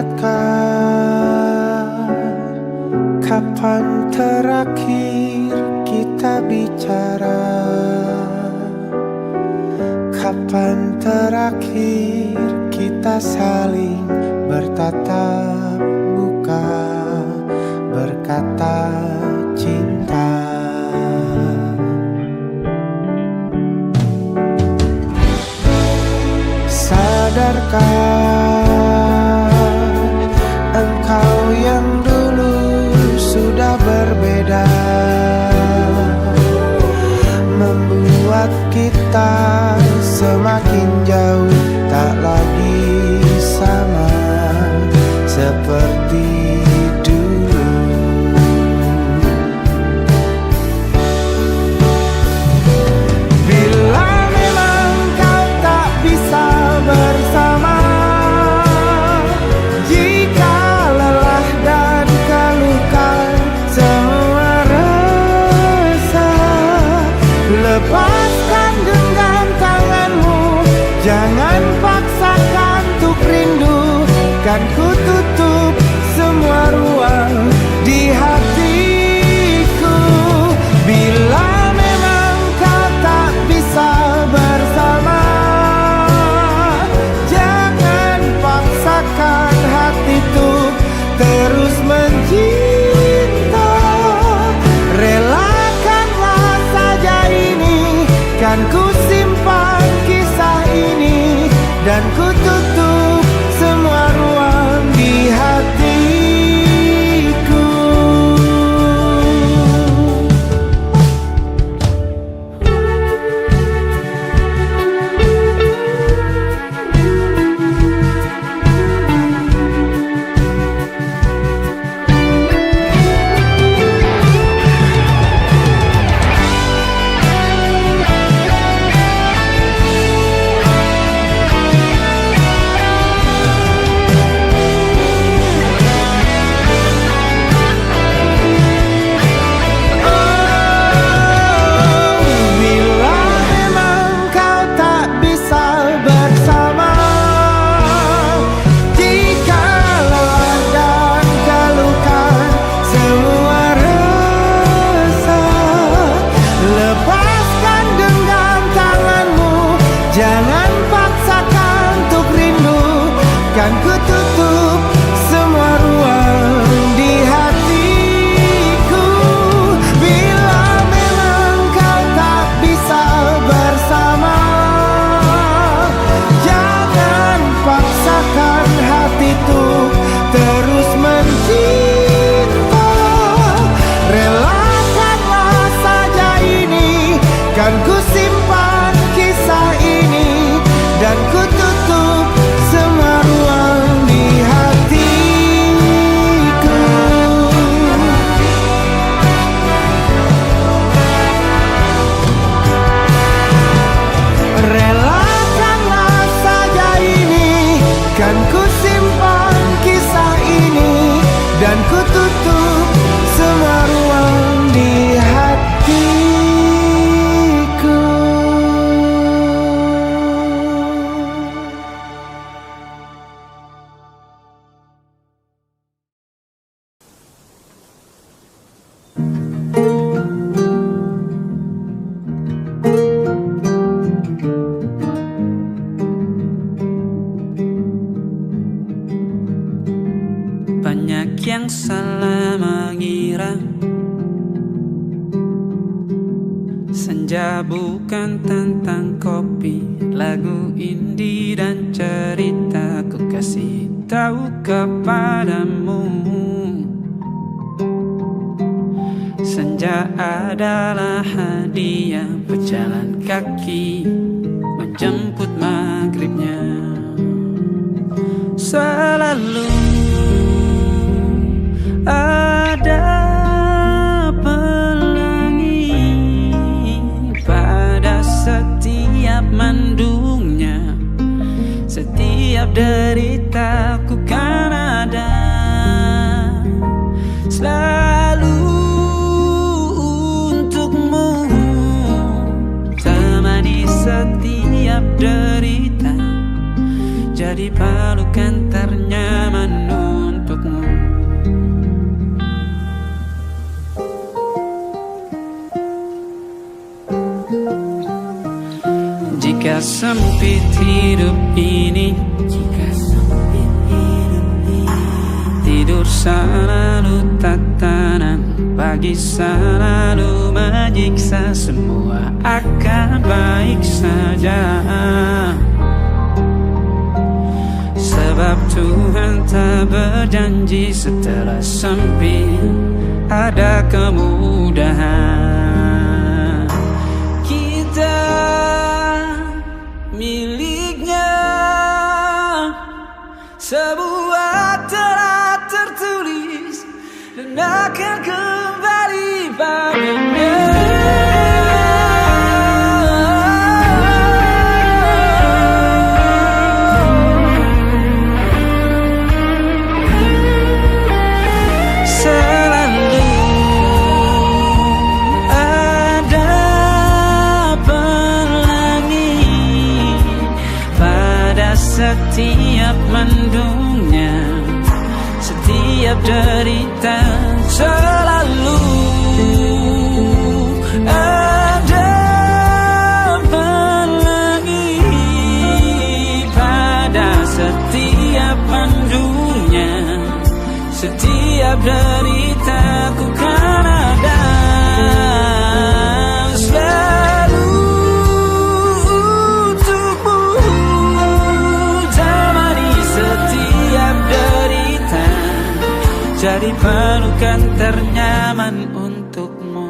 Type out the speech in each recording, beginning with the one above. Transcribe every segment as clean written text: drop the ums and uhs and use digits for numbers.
ingatkah kapan terakhir kita bicara? Kapan terakhir kita saling bertatap muka, berkata cinta? Sadarkah engkau yang dulu sudah berbeda, membuat kita semakin jauh, tak lagi sama seperti dulu. Bila memang kau tak bisa bersama, jika lelah dan keluhkan semua resah, lepaskan genggam tanganmu, jangan paksakan untuk rindu. Kan ku tutup semua ruang di hatiku. Bila memang kau tak bisa bersama, jangan paksakan hati tuh terus mencinta. Relakanlah saja ini, kan ku simpan kisah ini, dan ku tutup semua ruang di hatiku. Jangan paksakan untuk rindu, kan ku tutup semua ruang di hatiku. Bila memang kau tak bisa bersama, jangan paksakan hatiku terus mencinta. Relakanlah saja ini, kan ku simpan kisah ini, dan ku tutup semua ruang di hatiku. Relakanlah saja ini, kan ku simpan kisah ini, dan ku tutup semua ruang di hatiku. Banyak yang salah mengira senja bukan tentang kopi, lagu indie dan cerita. Ku kasih tahu kepadamu, senja adalah hadiah berjalan kaki menjemput maghribnya. Selalu ada pelangi pada setiap mendungnya, setiap deritaku kan ada selalu untukmu, temani setiap derita, jadi pelukan ternyamanmu. sempit hidup ini, tidur selalu tatanan, pagi selalu menyiksa, semua akan baik saja. Sebab Tuhan tak berjanji setelah sempit ada kemudahan. Kita miliknya, sebuah telah tertulis dan akan kembali padanya. Selalu ada pelangi pada setiap mendungnya, setiap derita. Selalu ada pelangi pada setiap mendungnya, setiap derita ku kan ada. Selalu untukmu temani setiap derita, jadi pelukan ternyaman untukmu.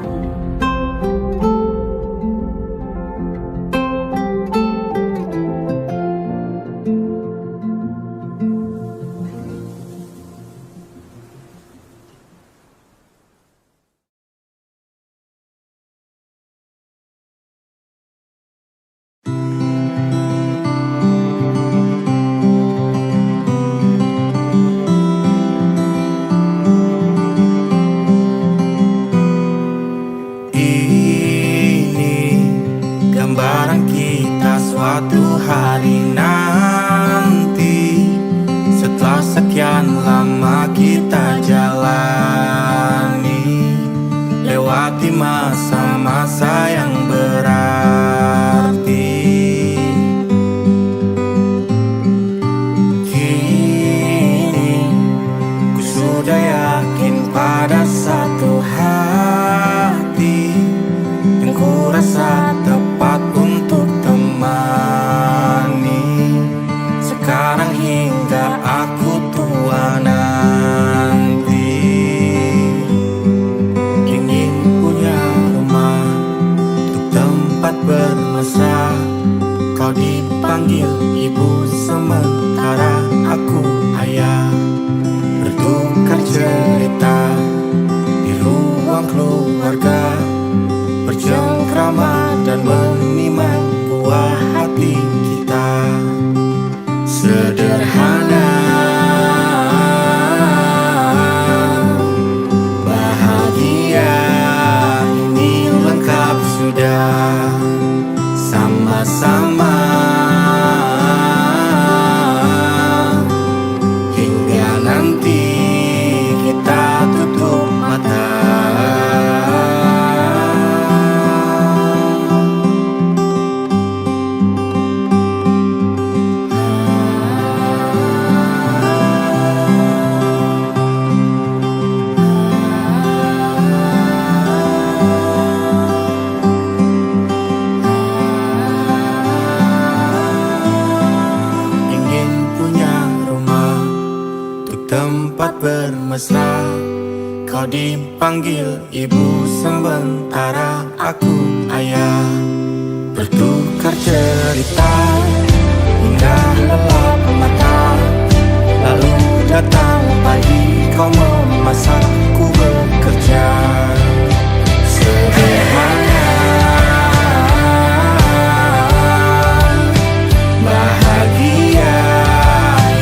Gambaran kita suatu hari nanti, setelah sekian lama kita jalani, lewati masa-masa yang berarti. Kini ku sudah yakin pada satu hati yang ku rasa tepat untuk temani, sekarang hingga aku tua nanti. Ingin punya rumah untuk tempat bermesra, kau dipanggil ibu sementara aku ayah, bertukar cerita di ruang keluarga, bercengkrama dan menimang buah hati kita. Sederhana, bahagia, ini lengkap sudah. Sama-sama hingga nanti kita tutup mata. Tempat bermesra, kau dipanggil ibu sementara aku ayah, bertukar cerita hingga lelap mata. Lalu datang pagi, kau memasak, ku bekerja. Sederhana, bahagia,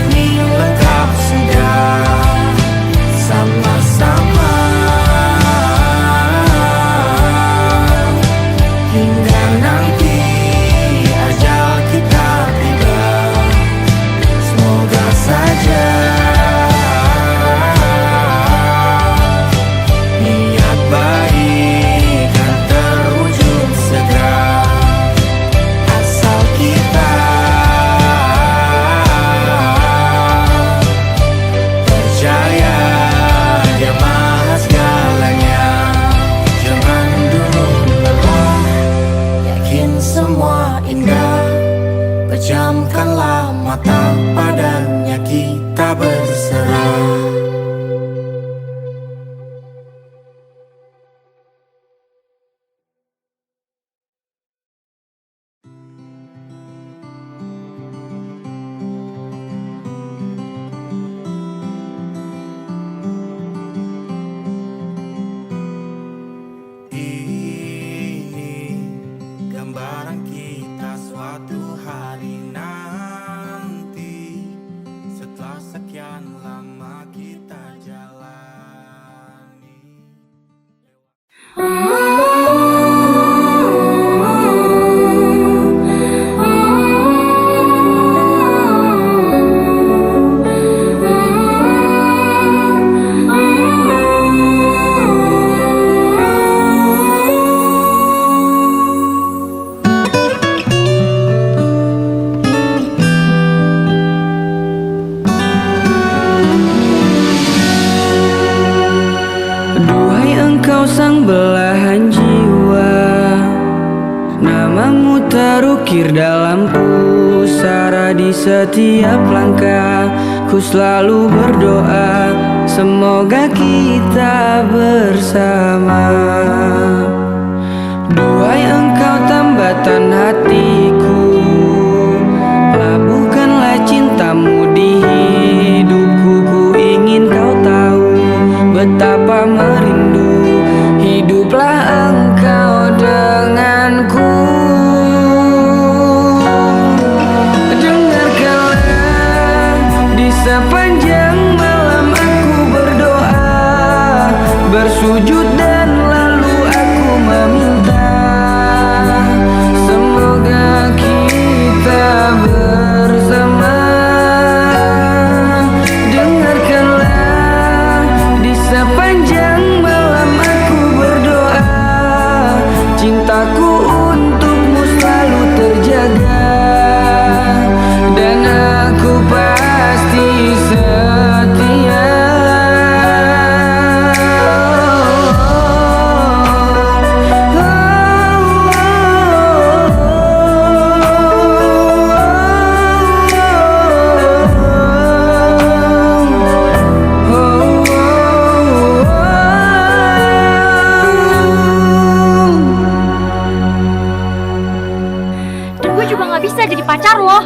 ini lengkap sudah. Sama-sama hingga nanti ajal kita Ukir dalam pusara di setiap langkah. Ku selalu berdoa semoga kita bersama. Duhai engkau tambatan hatiku, labuhkanlah cintamu di hidupku. Ku ingin kau tahu betapa merindu hiduplah engkau denganku. Dengarkanlah di sepanjang malam aku berdoa, bersujud dan lalu aku meminta semoga kita bersama. Dengarkanlah di sepanjang malam aku berdoa, cintaku untukmu selalu terjaga, dan aku pasti setia. Dan gue juga gak bisa jadi pacar lo.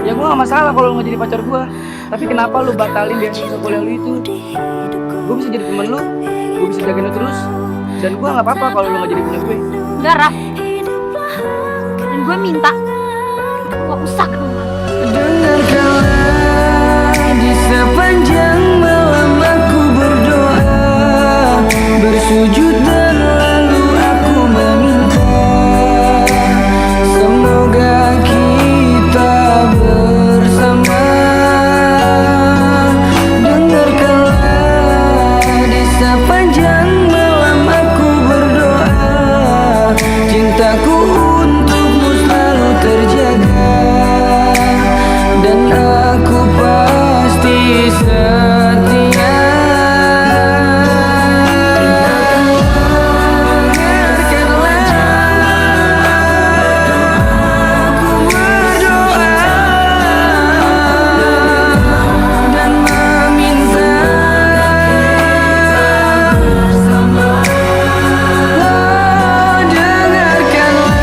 Ya gue gak masalah kalau lu gak jadi pacar gue. Tapi kenapa lu batalin beasiswa kuliah lu itu? Gue bisa jadi temen lu, gue bisa jagain lu terus. Dan gue gak apa-apa kalau lu gak jadi punya gue. Enggak, Raf. Dan gue minta gak usah ketemu lagi. Dengarkanlah di sepanjang malam aku berdoa, bersujud dan lalu aku meminta semoga kita bersama. Dengarkanlah di sepanjang malam aku berdoa, cintaku untukmu selalu terjaga, dan aku pasti setia. Aku berdoa dan meminta dengarkanlah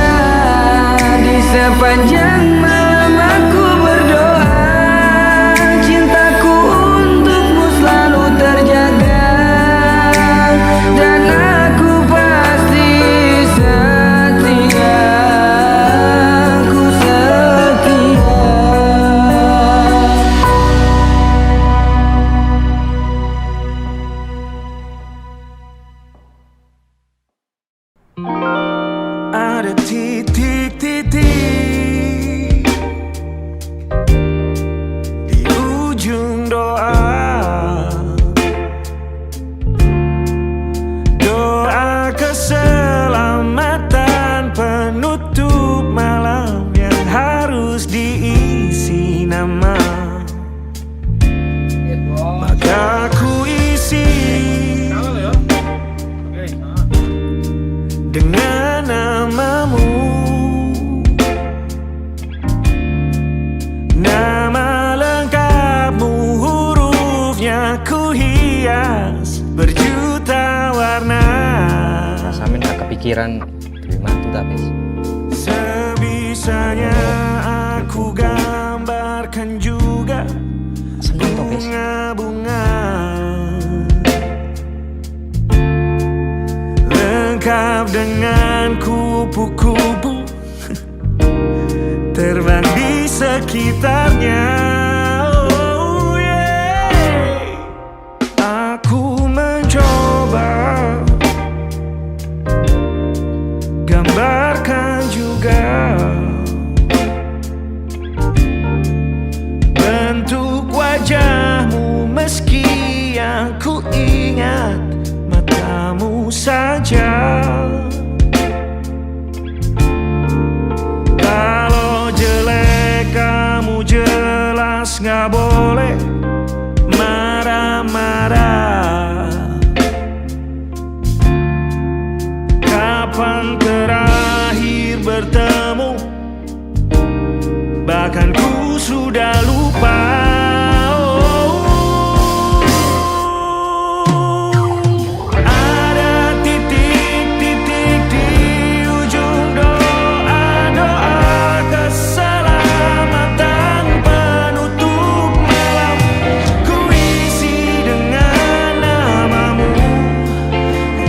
di sepanjang malam aku berdoa, cintaku untukmu selalu terjaga, dan aku pasti setia. Aku setia. Ada titik-titik di ujung doa, doa keselamatan penutup malam yang harus diisi nama. Maka ku isi dengan namamu, nama lengkapmu, hurufnya ku hias berjuta warna. Samin gak kepikiran terima tuh tak bis. Sebisanya aku gambarkan juga Seneng tuh bis. bunga-bunga lengkap dengan kupu-kupu terbang di sekitarnya. Oh yeah. Aku mencoba gambarkan juga bentuk wajahmu, meski yang ku ingat matamu saja. Kalau jelek kamu jelas gak boleh marah-marah. Kapan terakhir bertemu lupa. Ada titik-titik di ujung doa-doa keselamatan penutup malam. Ku isi dengan namamu,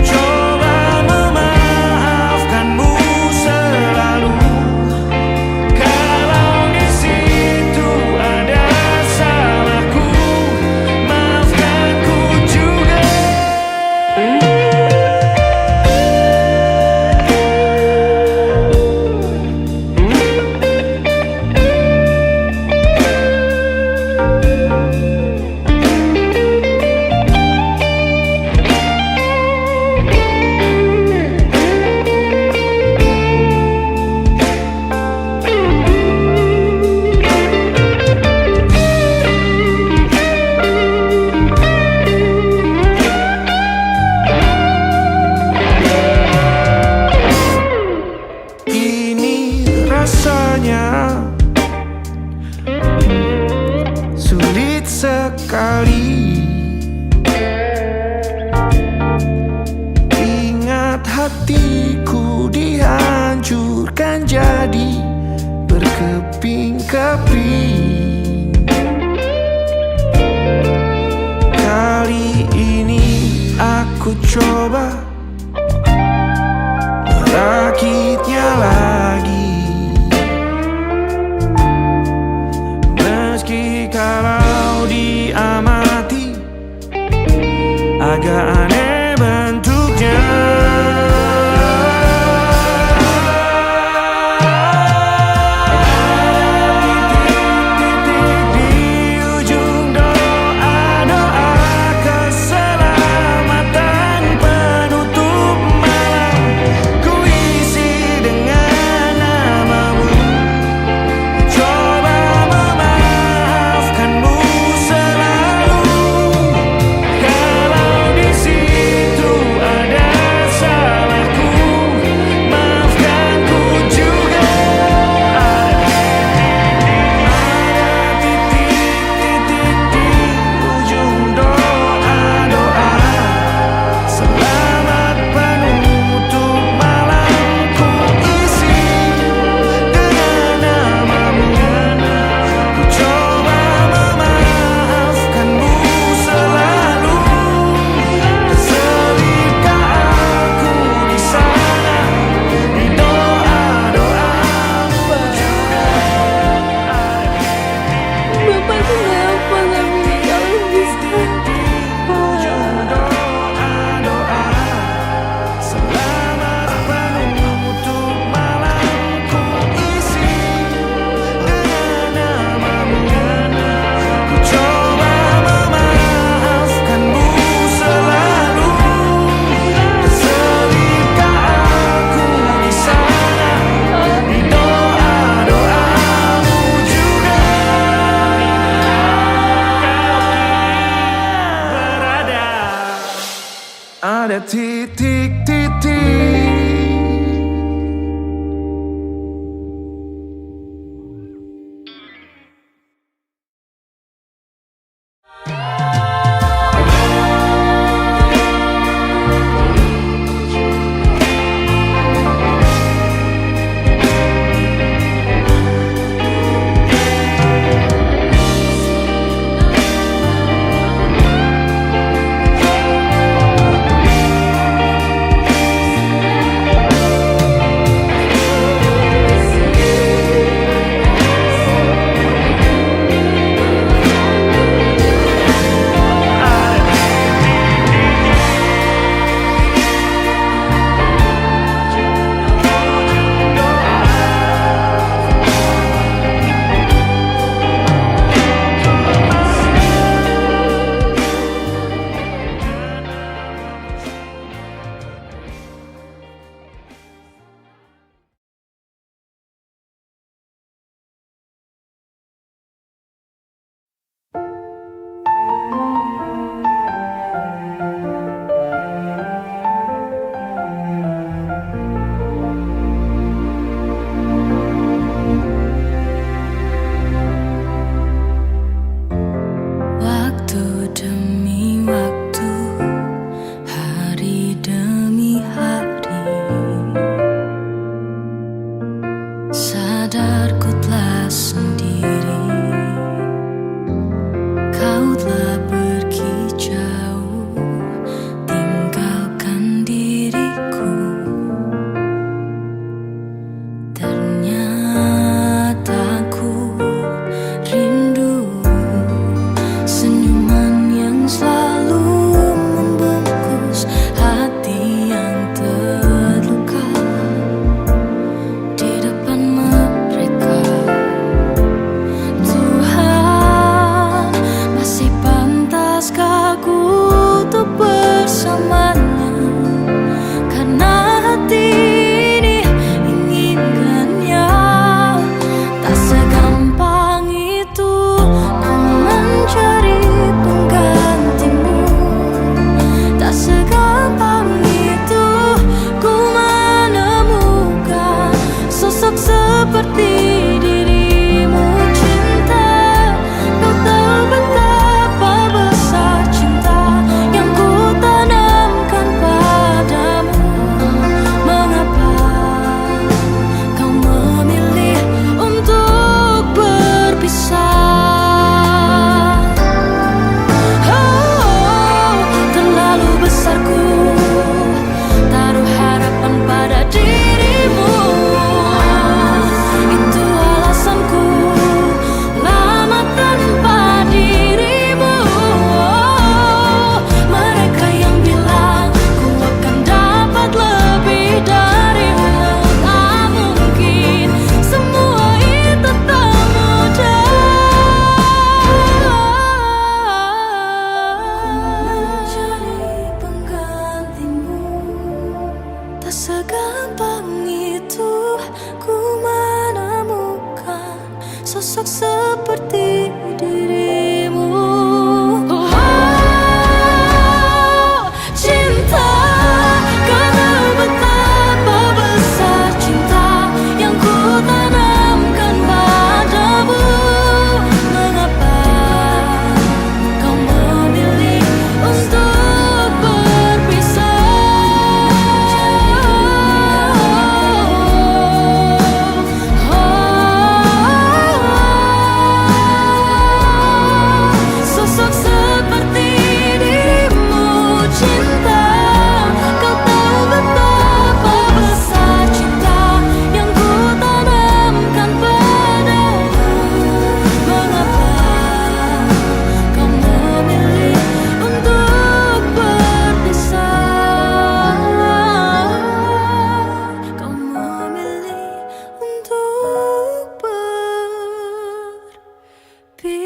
coba memaafkanmu selalu. Kalau di situ ada salahku, maafkan ku juga. Ini rasanya sulit sekali. Ingat hatiku dihancurkan jadi berkeping-keping. Kali ini aku coba merakitnya lagi. Meski kalau diamati agak aneh bentuknya. Titik-titik di ujung doa-doa keselamatan penutup malam. Ku isi dengan namamu, coba memaafkanmu selalu. Kalau di situ ada salahku, maafkan ku juga. Ada titik-titik di ujung doa-doa selamat penutup malam. Ku isi dengan namamu, ku coba memaafkanmu selalu. Terselipkah aku di sana, di doa-doamu juga. Bapak kenapa nggak meninggalin bisa? Ujung doa-doa selamat penutup malam. Ku isi dengan namamu, ku coba memaafkanmu selalu. Terselipkah aku di sana, di doa-doamu juga. Berada ada titik-titik.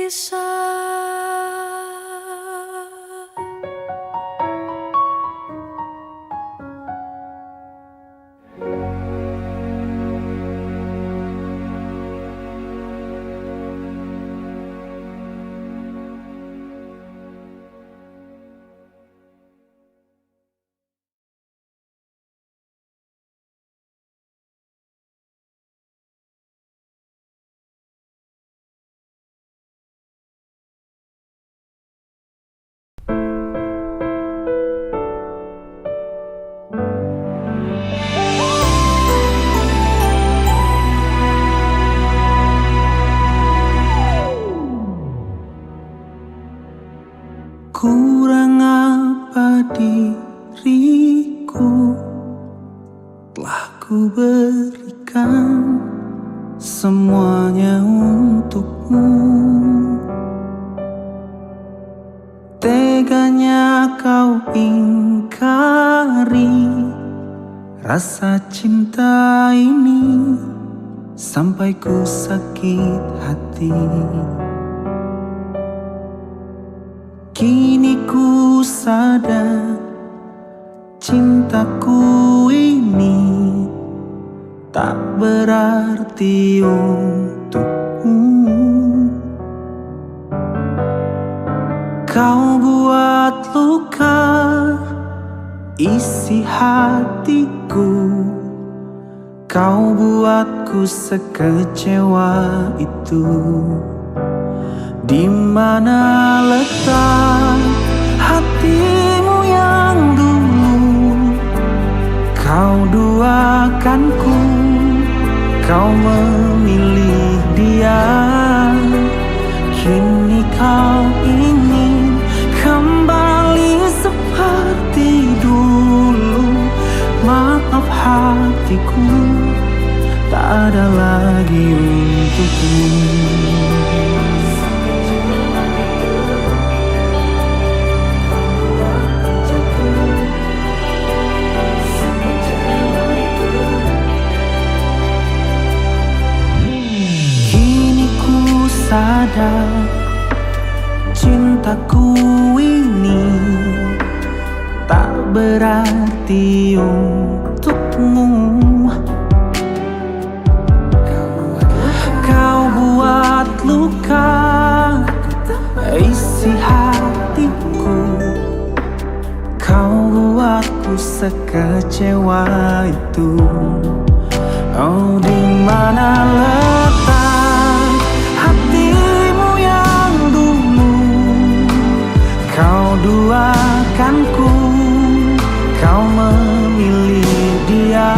berpisah. Kurang apa diriku, telah ku berikan semuanya untukmu. Teganya kau ingkari rasa cinta ini, sampai ku sakit hati. Kini ku sadar cintaku ini tak berarti untukmu. Kau buat luka isi hatiku, kau buatku sekecewa itu. Di mana letak hatimu yang dulu kau duakanku, kau memilih dia. Kini kau ingin kembali seperti dulu. Maaf hatiku, tak ada lagi untukmu. Sadar cintaku ini tak berarti untukmu. Kau buat luka isi hatiku, kau buatku sekecewa itu. Oh, di mana letak hatimu yang dulu kau duakanku, kau memilih dia.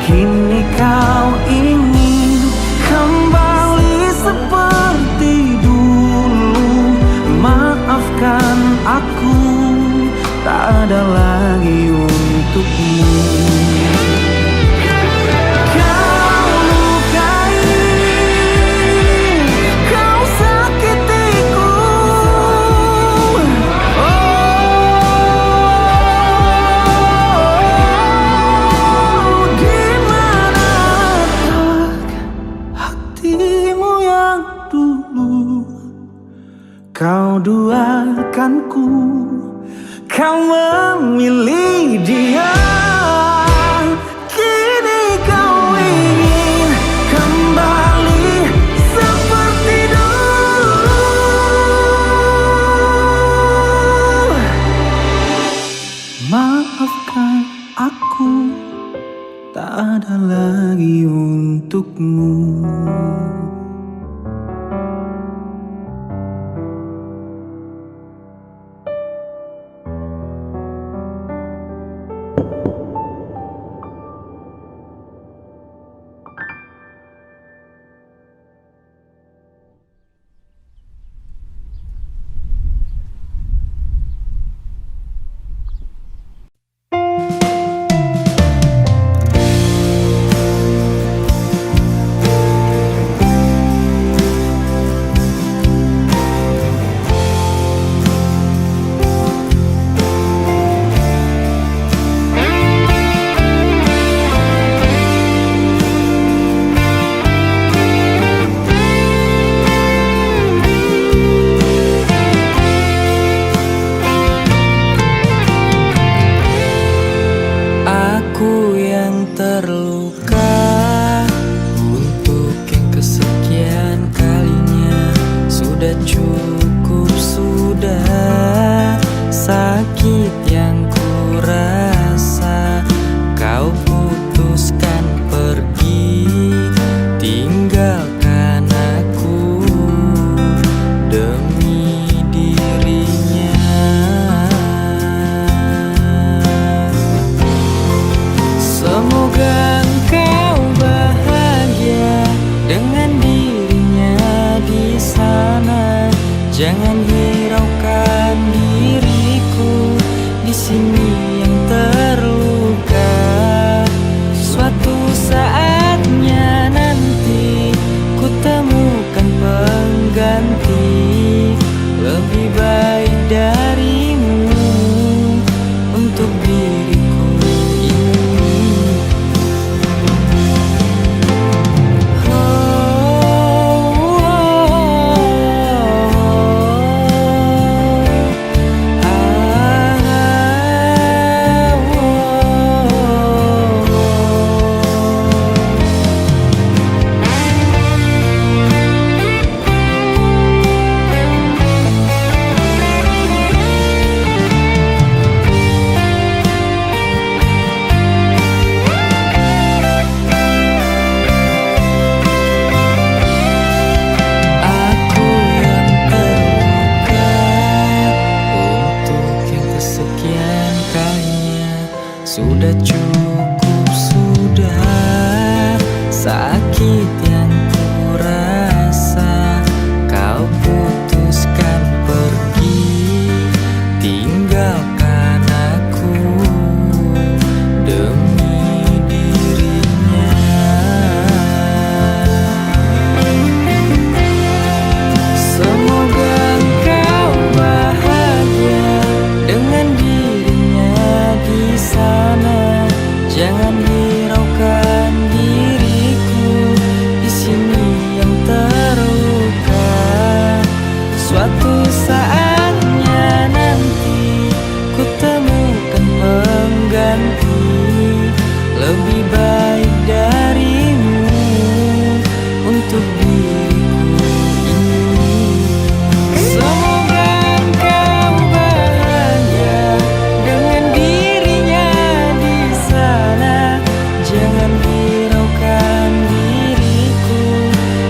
Kini kau ingin kembali seperti dulu. Maafkan aku, tak ada lagi untukmu. Kau duakanku, kau memilih dia. Kini kau ingin kembali seperti dulu. Maafkan aku, tak ada lagi untukmu. Sudah cukup, sudah sakit yang ku rasa. Kau putuskan pergi, tinggalkan aku demi dirinya. Semoga engkau bahagia dengan dirinya di sana. Jangan hiraukan diriku di sini yang terluka. Suatu saatnya nanti ku temukan pengganti lebih baik darimu untuk diriku ini. Aku yang terluka untuk yang kesekian kalinya. Sudah cukup, sudah sakit yang ku rasa. Kau putuskan pergi, tinggalkan aku demi dirinya. Semoga engkau bahagia dengan dirinya di sana. Jangan hiraukan diriku di sini yang terluka. Suatu saatnya nanti ku temukan pengganti lebih baik darimu untuk diriku ini. Semoga engkau bahagia dengan dirinya di sana. Jangan hiraukan diriku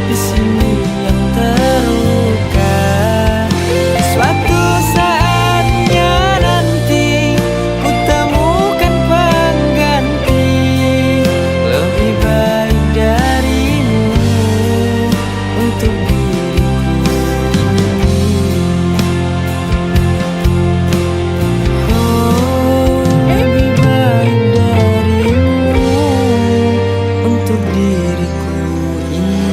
di sini yang terluka. Suatu saatnya nanti ku temukan pengganti lebih baik darimu untuk diriku ini. Oh, lebih baik darimu untuk diriku ini.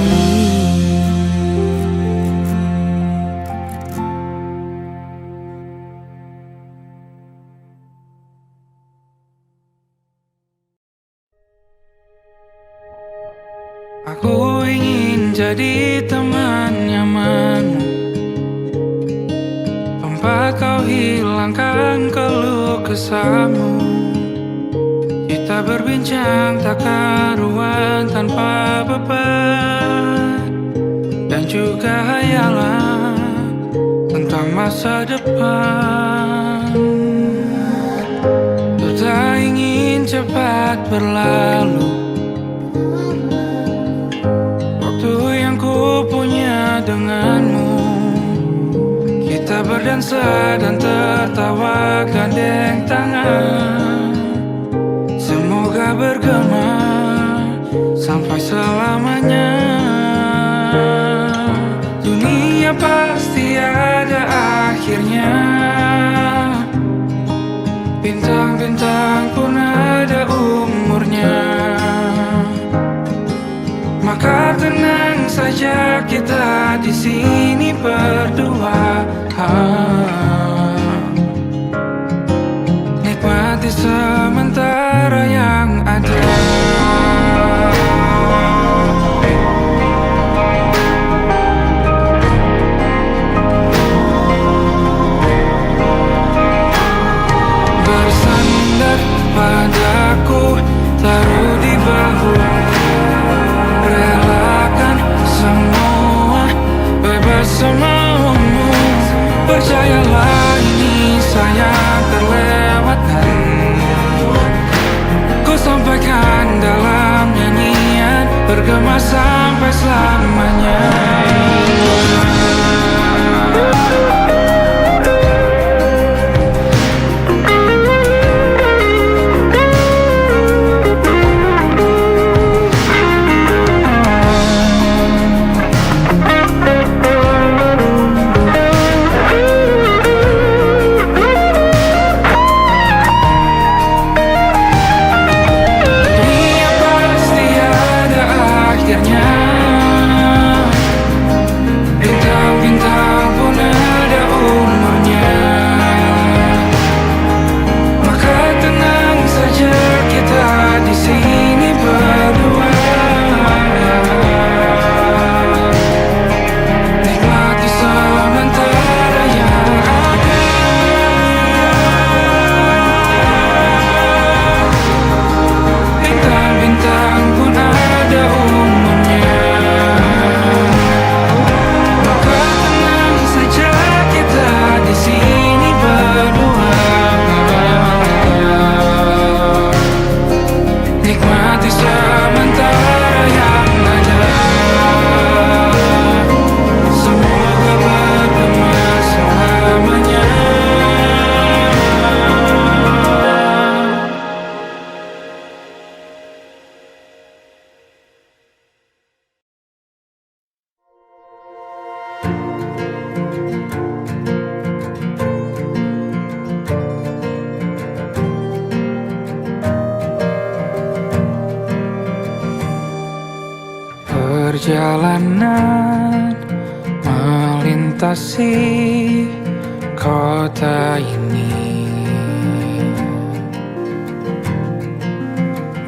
Aku ingin jadi teman nyamanmu, tempat kau hilangkan keluh kesahmu. Kita berbincang tak karuan tanpa beban, dan juga hayalan tentang masa depan. Ku tak ingin cepat berlalu waktu yang ku punya denganmu. Kita berdansa dan tertawa gandeng tangan. Semoga bergema sampai selamanya. Dunia pasti ada akhirnya. Bintang-bintang pun ada umurnya. Maka tenang saja kita di sini berdua. Nikmati sementara yang ada. Bersandar padaku, taruh di bahu. Relakan semua, bebas semua. Percayalah ini sayang terlewatkan. Ku sampaikan dalam nyanyian, bergema sampai selamanya. Perjalanan melintasi kota ini,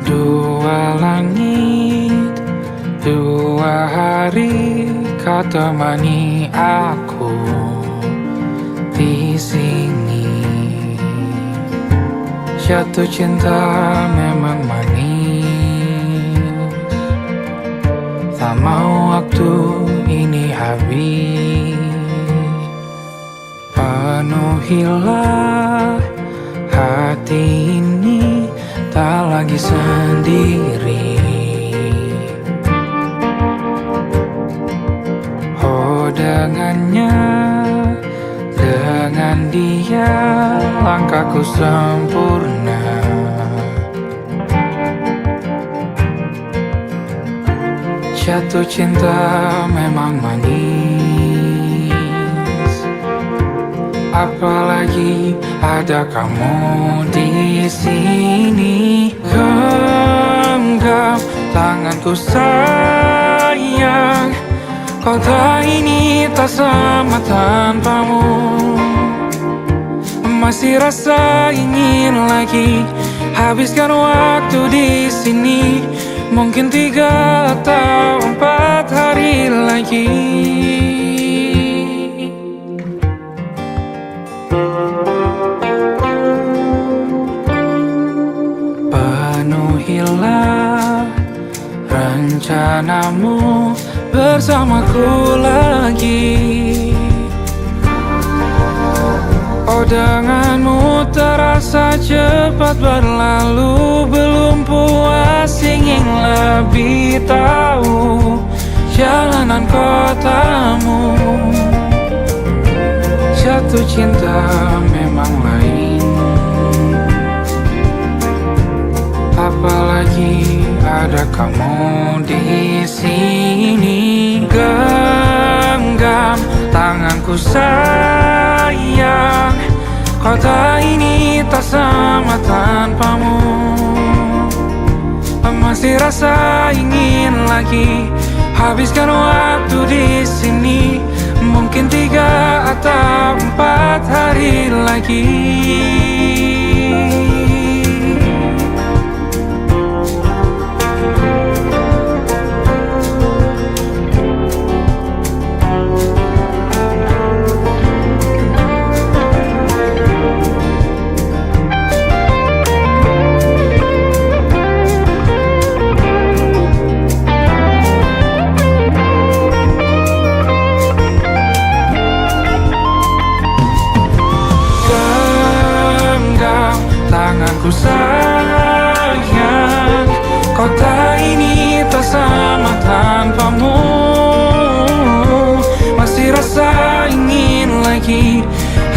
dua langit, dua hari kau temani aku di sini. Jatuh cinta memang manis, tak mau waktu ini habis. Penuhilah hati ini, tak lagi sendiri. Oh dengannya, dengan dia langkahku sempurna. Jatuh cinta memang manis, apalagi ada kamu di sini. Genggam tanganku sayang, kota ini tak sama tanpamu. Masih rasa ingin lagi habiskan waktu di sini. Mungkin 3 atau 4 hari lagi. Penuhilah rencanamu bersamaku lagi. Oh denganmu terasa cepat berlalu, belum puas ingin lebih tahu jalanan kotamu. Jatuh cinta memang lain, apalagi ada kamu di sini. Genggam tanganku sayang, kota ini tak sama tanpamu. Masih rasa ingin lagi habiskan waktu di sini. Mungkin 3 atau 4 hari lagi.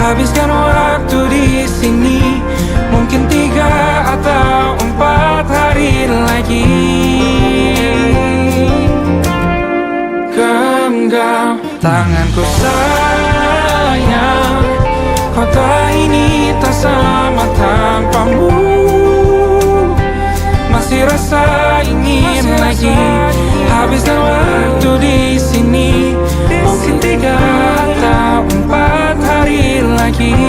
habiskan waktu di sini. Mungkin 3 atau 4 hari lagi. Genggam tanganku sayang, kota ini tak sama tanpamu. Masih rasa ingin lagi habiskan waktu di sini. Mungkin 3 atau 4 hari lagi.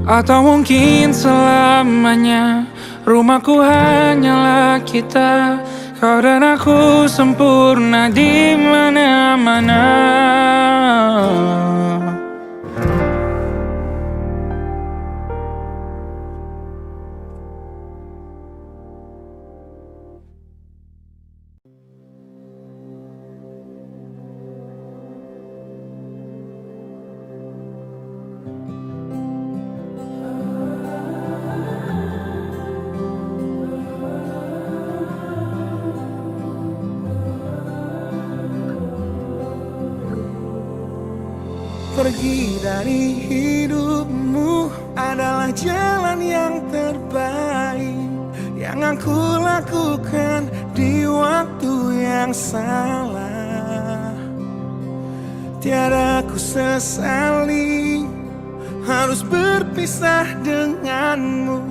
Atau mungkin selamanya. Rumahku hanyalah kita, kau dan aku sempurna di mana-mana. Pergi dari hidupmu adalah jalan yang terbaik yang aku lakukan di waktu yang salah. Tiada ku sesali harus berpisah denganmu.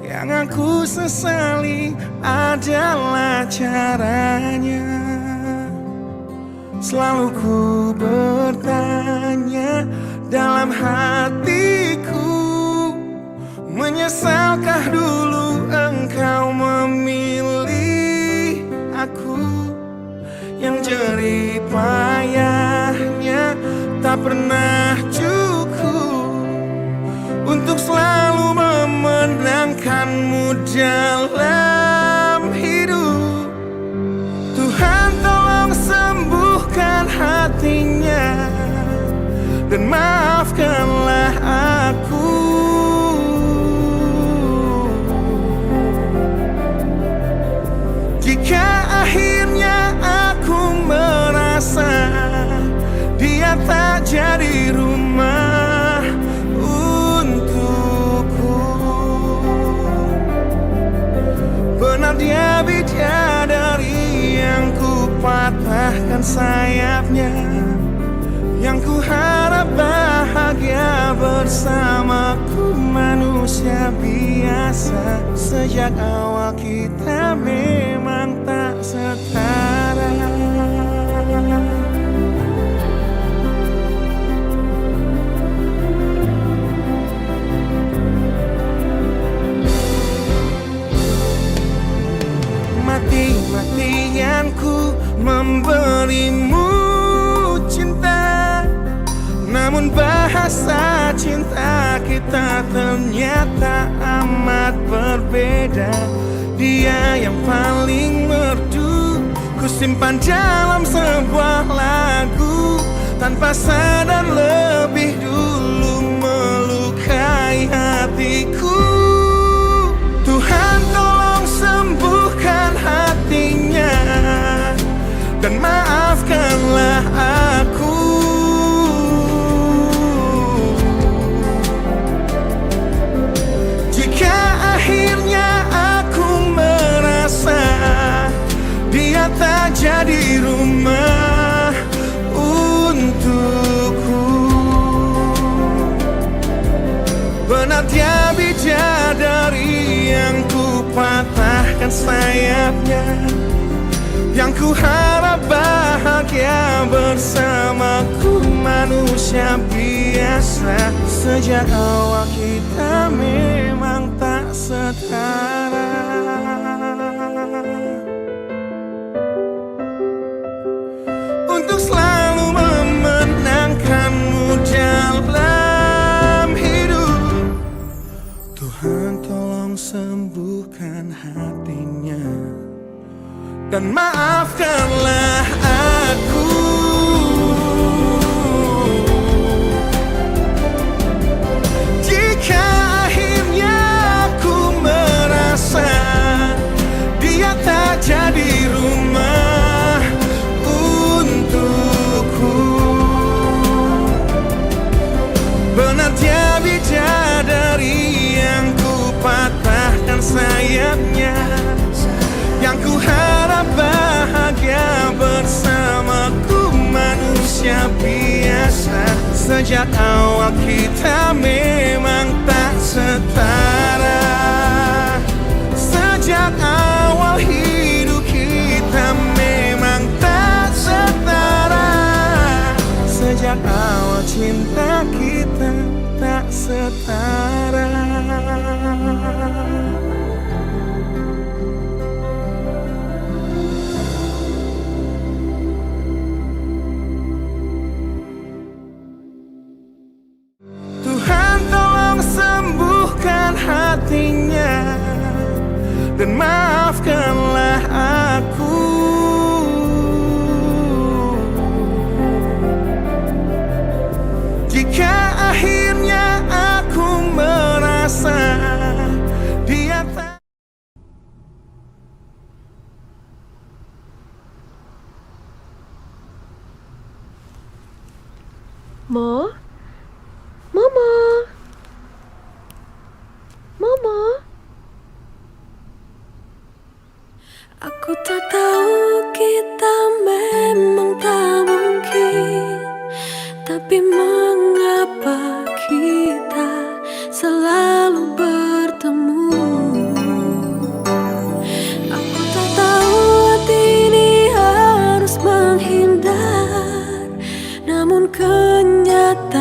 Yang aku sesali adalah caranya. Selalu ku bertanya dalam hatiku, menyesalkah dulu engkau memilih aku? Yang jerih payahnya tak pernah cukup untuk selalu memenangkanmu dalam hidup. Tuhan tolong sembuhkan hatinya dan maafkanlah aku. Jika akhirnya aku merasa dia tak jadi rumah untukku, benar dia bidadari yang ku patahkan sayapnya. Yang ku harap bahagia bersamaku, manusia biasa. Sejak awal kita memang tak setara. Mati-matian ku memberimu cinta, namun bahasa cinta kita ternyata amat berbeda. Dia yang paling merdu ku simpan dalam sebuah lagu, tanpa sadar lebih dulu melukai hatiku. Tuhan tolong sembuhkan hatinya dan maafkanlah aku. Jika akhirnya aku merasa dia tak jadi rumah untukku, benar dia bidadari yang ku patahkan sayapnya. Yang ku harap bahagia bersamaku, manusia biasa. Sejak awal kita memang tak setara. Untuk selalu memenangkanmu dalam hidup, Tuhan tolong sembuhkan hatinya dan maafkanlah aku. Jika akhirnya aku merasa dia tak jadi rumah untukku, Sejak awal kita memang tak setara. Sejak awal hidup kita memang tak setara. Sejak awal cinta kita tak setara. Tuhan tolong sembuhkan hatinya dan maafkanlah aku. Jika akhirnya aku merasa dia tak. Mo? Mama? Mama? Aku tak tahu kita memang tak mungkin, tapi mengapa kita selalu bertemu? Aku tak tahu hati ini harus menghindar, namun kenyataan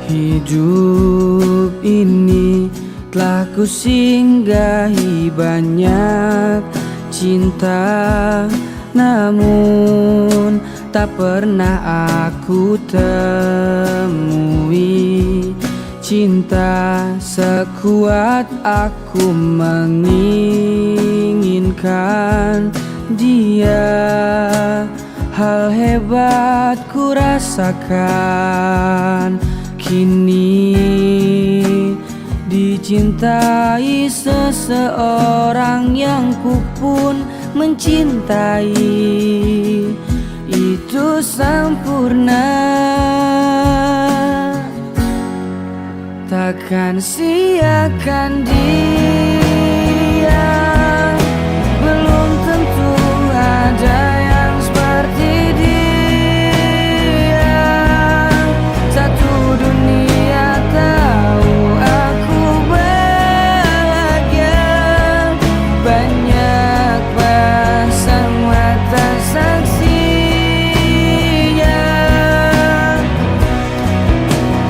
Hidup ini telah kusinggahi banyak cinta, namun tak pernah aku temui cinta sekuat aku menginginkan dia. Hal hebat ku rasakan kini, dicintai seseorang yang ku pun mencintai. Itu sempurna, takkan siakan dia. Belum tentu ada yang seperti dia. Satu dunia tahu aku bahagia. Banyak pasang mata saksinya.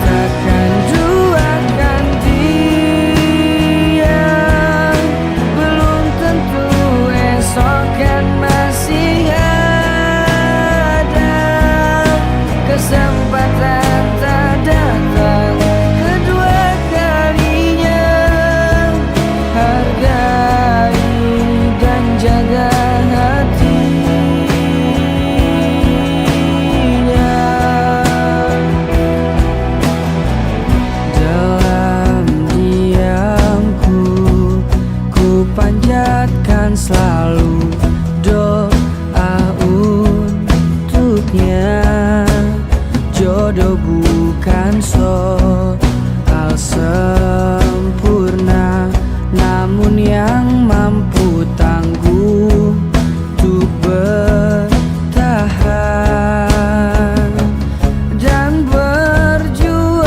Takkan duakan dia. Belum tentu esok kan masih ada kesempatan tak datang kedua kalinya. Hargai dan jaga hatinya. Dalam diamku ku panjatkan selalu doa untuknya. Jodoh bukan soal sempurna, namun yang mampu tangguh untuk bertahan dan berjuang.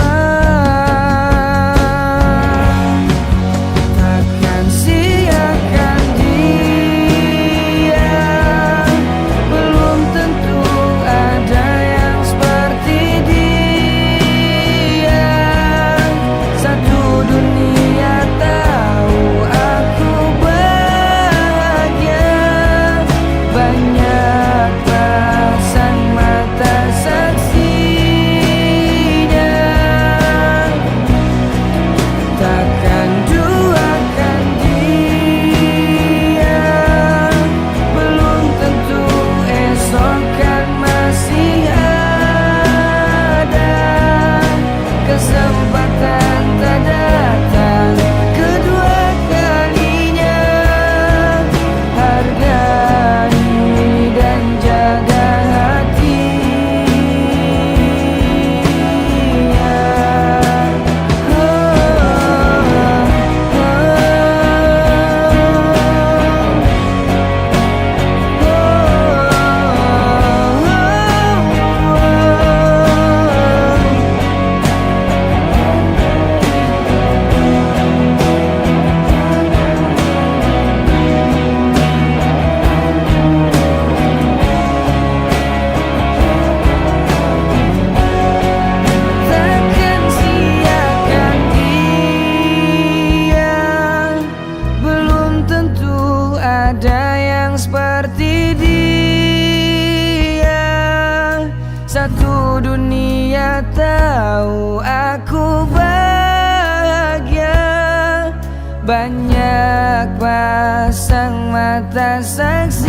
Takkan siakan dia. Belum tentu ada yang seperti dia. Satu dunia tahu aku bahagia. Banyak pasang mata saksinya. Takkan duakan dia. Belum tentu esok kan masih ada kesempatan tak datang kedua kalinya. Hargai dan jaga hatinya. Takkan siakan dia. Belum tentu ada yang seperti dia. Satu dunia tahu aku bahagia. Banyak pasang mata saksinya.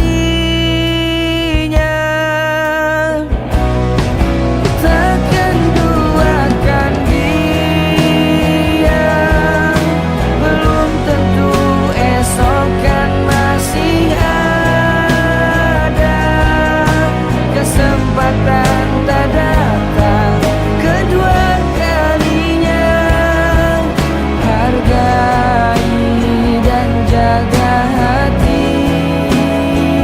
Takkan duakan dia. Belum tentu esok kan masih ada kesempatan tak datang kedua kalinya. Hargai dan jaga hatinya.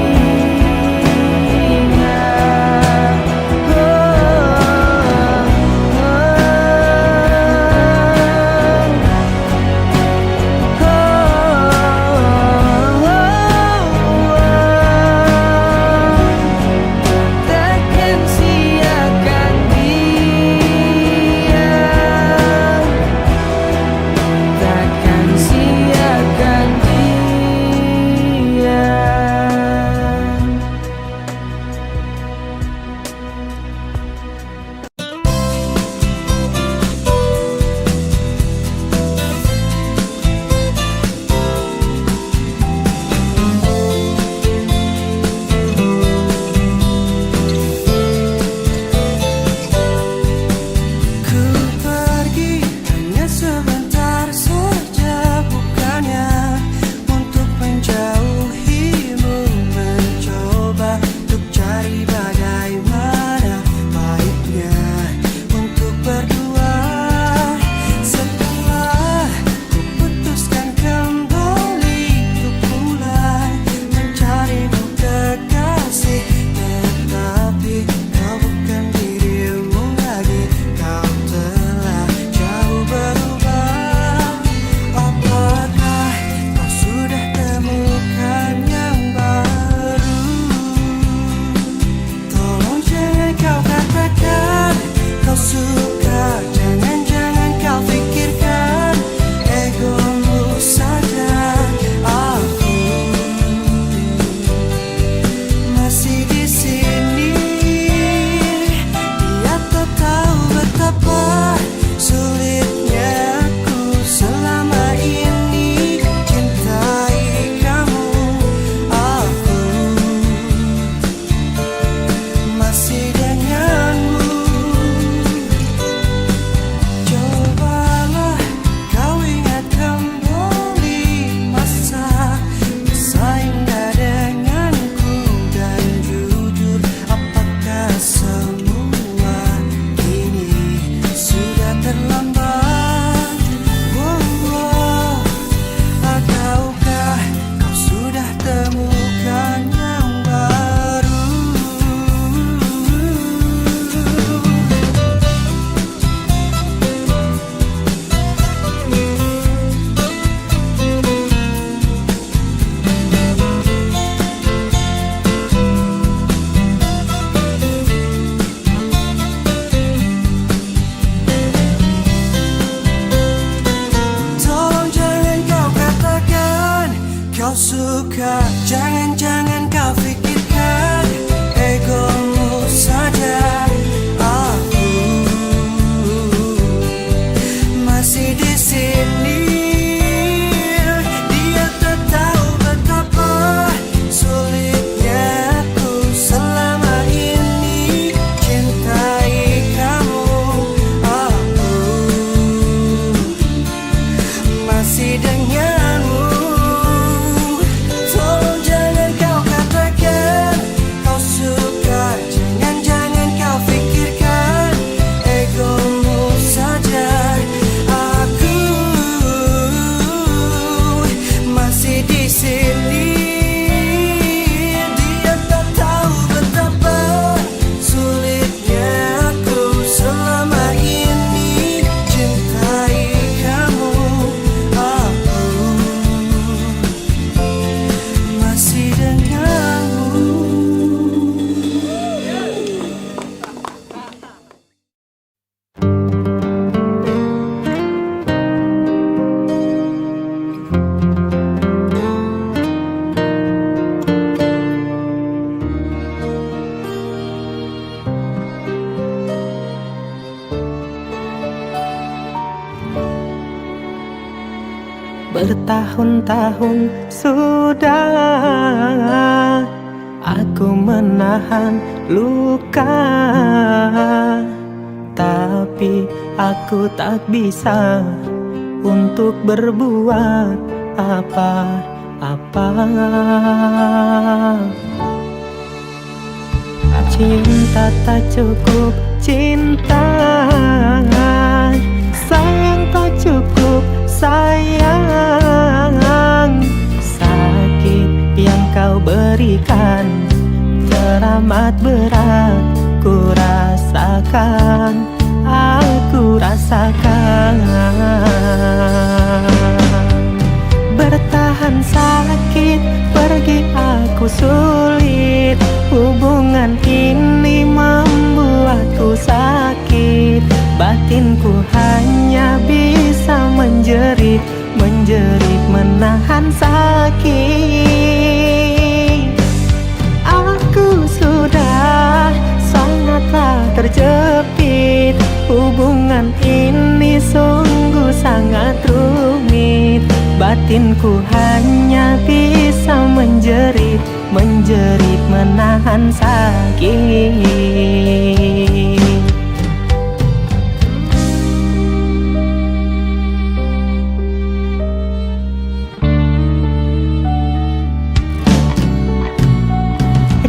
suka, jangan-jangan kau pikirkan egomu saja. Aku masih di sini. Dia tak tahu betapa sulitnya aku selama ini cintai kamu. Aku masih denganmu. Tolong jangan kau katakan kau suka, jangan-jangan kau pikirkan egomu saja. Aku masih di sini. Dia tak tahu betapa sulitnya aku selama ini cintai kamu. Aku masih denganmu. Bertahun-tahun sudah aku menahan luka, tapi aku tak bisa untuk berbuat apa-apa. Cinta tak cukup cinta, sayang tak cukup sayang. Sakit yang kau berikan teramat berat, ku rasakan, aku rasakan. Bertahan sakit, pergi aku sulit. Hubungan ini membuatku sakit. Batinku hanya bisa menjerit, menahan sakit. Aku sudah sangatlah terjepit. Hubungan ini sungguh sangat rumit. Batinku hanya bisa menjerit, menahan sakit.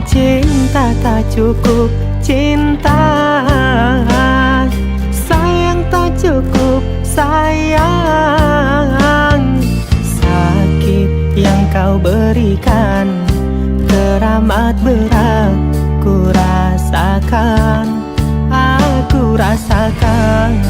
Cinta tak cukup cinta, sayang tak cukup sayang. Sakit yang kau berikan teramat berat, ku rasakan, aku rasakan.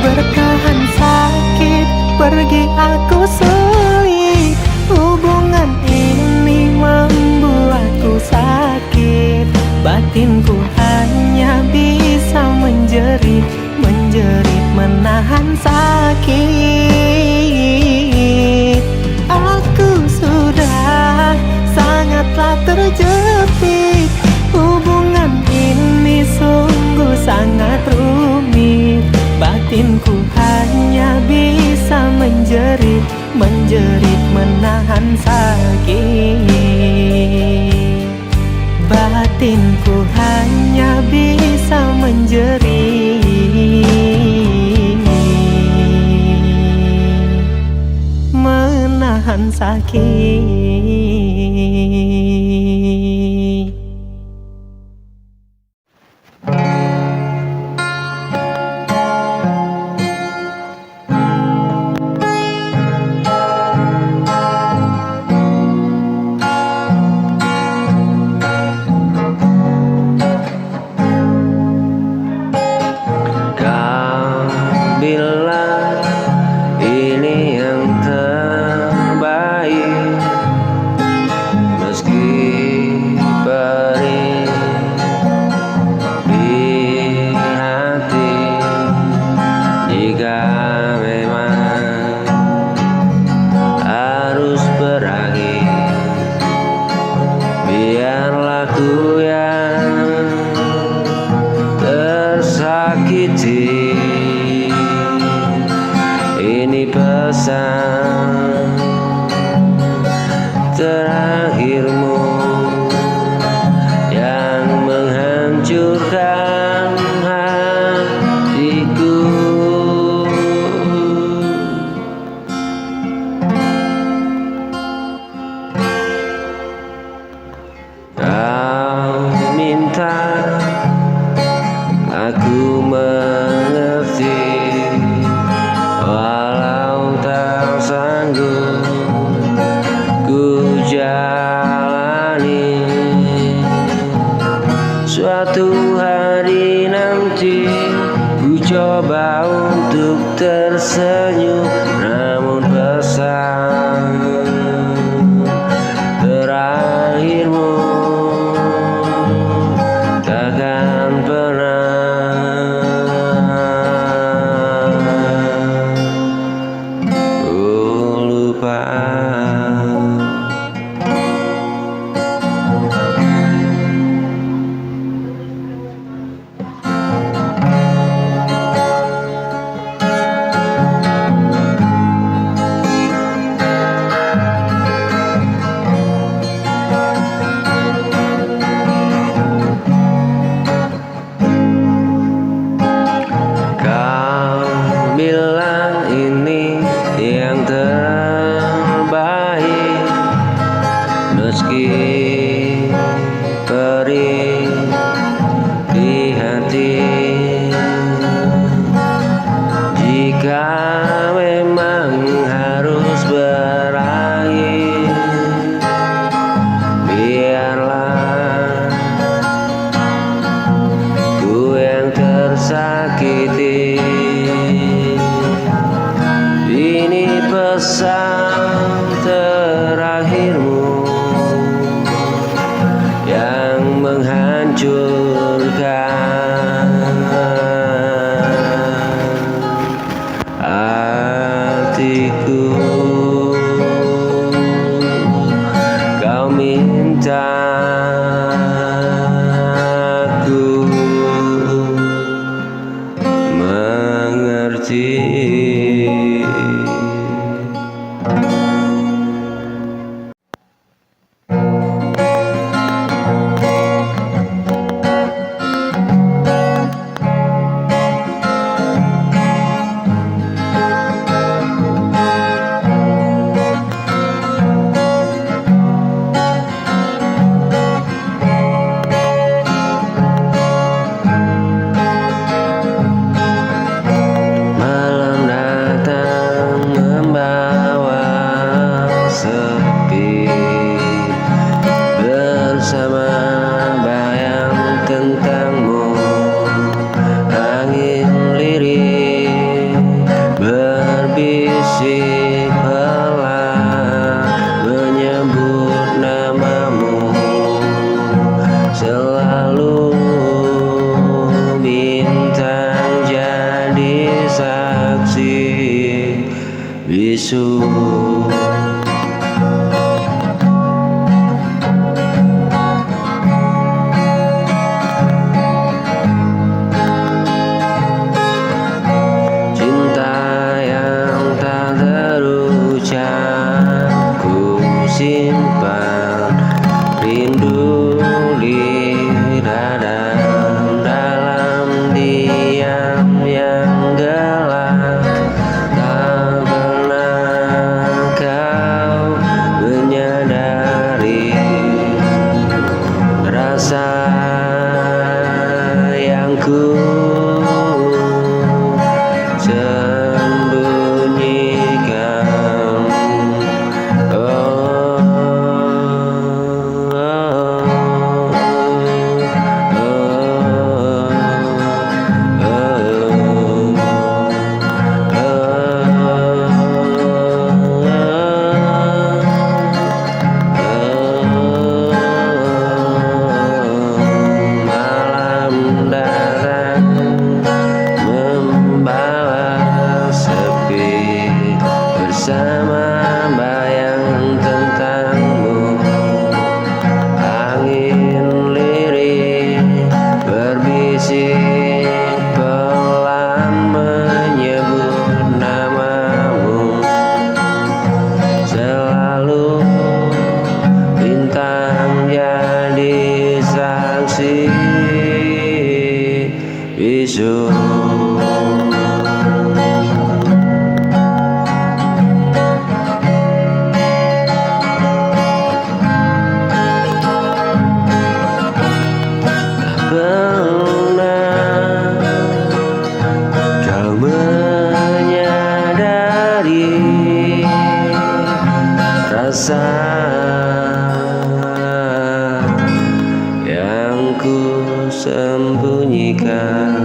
Bertahan sakit, pergi aku sulit. Hubungan ini membuatku sakit. Batinku hanya bisa menjerit, menahan sakit. Aku sudah sangatlah terjepit. Hubungan ini sungguh sangat rumit. Batinku hanya bisa menjerit, menahan sakit. Batinku hanya bisa menjerit, menahan sakit. Kau minta aku mengerti, walau tak sanggup ku jalani. Suatu hari nanti ku coba untuk tersenyum, namun pesan terakhirmu takkan pernah ku lupa. Bilang ini yang terbaik, meski perih di hati. Jika memang harus berakhir, biarlah ku yang tersakiti. Ini pesan terakhirmu yang menghancurkan hatiku. Kau minta aku mengerti. Malam datang membawa sepi, bersama bayang tentangmu. Angin lirik berbisik pelan menyebut namamu. Selalu bintang jadi saksi bisu. Cinta yang tak terucap ku simpan, rindu di dada dalam diam yang gelap. Tak pernah kau menyadari rasa yang ku sembunyikan. Malam datang membawa sepi, bersama bayang tentangmu. Angin lirik berbisik pelan menyebut namamu. Selalu bintang jadi saksi bisu. ku sembunyikan.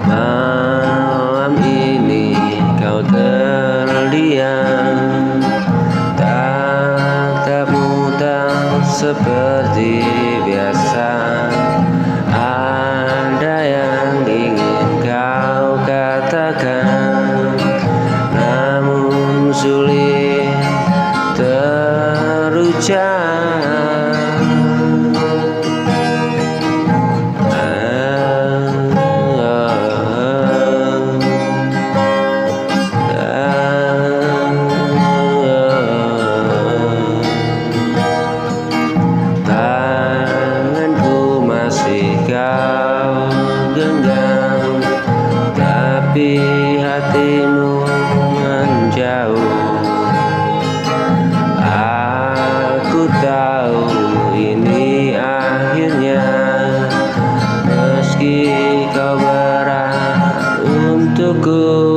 Malam ini kau terdiam, tatapmu tak seperti biasa. Ada yang ingin kau katakan, namun sulit terucap. Tanganku masih kau genggam, tapi hatimu menjauh. Aku tahu ini akhirnya, meski kau berat untukku.